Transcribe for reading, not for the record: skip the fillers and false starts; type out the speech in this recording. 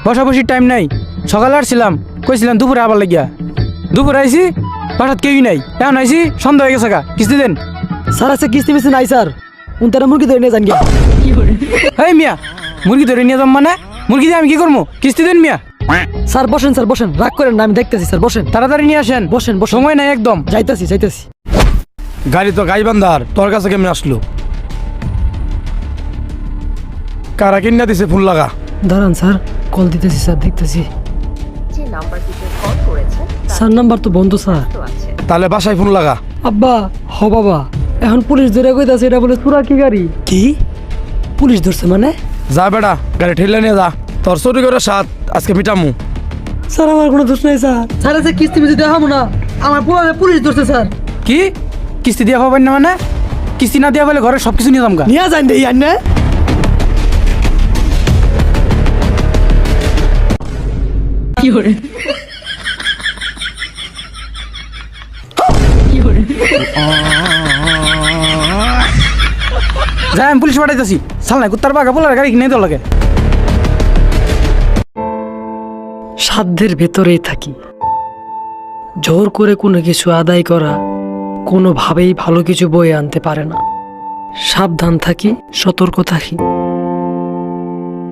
বসাবসির time নাই। সকালে আসছিলাম, কইছিলাম দুপুরে আবার লাগিয়া। দুপুরে আইসি, বাসাত কেউই নাই। এখন আইসি, সন্ধ্যা হয়ে গেছে গা। কিস্তি দেন। স্যার আছে কিস্তি মিস্তি নাই স্যার, উনতারা মুরগি ধরে নিয়ে যান গিয়া। এই মিয়া, মুরগি ধরে নিয়ে যাম মানে? মুরগি দিয়ে আমি কি করবো? কিস্তি দেন মিয়া। স্যার বসেন, স্যার বসেন, রাগ করেন না, আমি দেখতেছি স্যার, বসেন তাড়াতাড়ি নিয়ে আসেন। বসেন বসেন, সময় নাই একদম। যাইতাছি যাইতাছি। গাড়ি তো গাইবান্ধার, তোর কাছে কেমন আসলো? কারা কিনা দিছে ফুল লাগা? দাঁড়ান স্যার, কল দিতেছি স্যার, দেখতেছি। যে নাম্বারটিতে কল করেছেন স্যার নাম্বার তো বন্ধ স্যার। তো আছে। তাহলে বাসায় ফোন লাগা। আব্বা হ বাবা, এখন পুলিশ ধরে কইতাছে এটা বলে চোরা কি গাড়ি। কি পুলিশ ধরছে মানে? যা বেটা, গাড়ি ঠেলে নিয়ে যা। তোর চুরি করে সাত আজকে মিটামু। স্যার আমার কোনো দোষ নাই স্যার। স্যার আছে কিস্তি মিস্তি দেখাবো না, আমার পুরো পুলিশ ধরছে স্যার। কি কিস্তি দিয়া পাবেন না মানে? কিস্তি না দিয়া বলে ঘরে সবকিছু নিয়ে যাম গা। নিয়ে যান দেই আন্নে। যাই আমি পুলিশ পাঠাইতেছি। সাল কুত্তার বাঘা পোলার গাড়ি কিনে দেওয়া লাগে। সাধ্যের ভেতরেই থাকি, জোর করে কোনো কিছু আদায় করা কোনোভাবেই ভালো কিছু বয়ে আনতে পারে না। সাবধান থাকি, সতর্ক থাকি।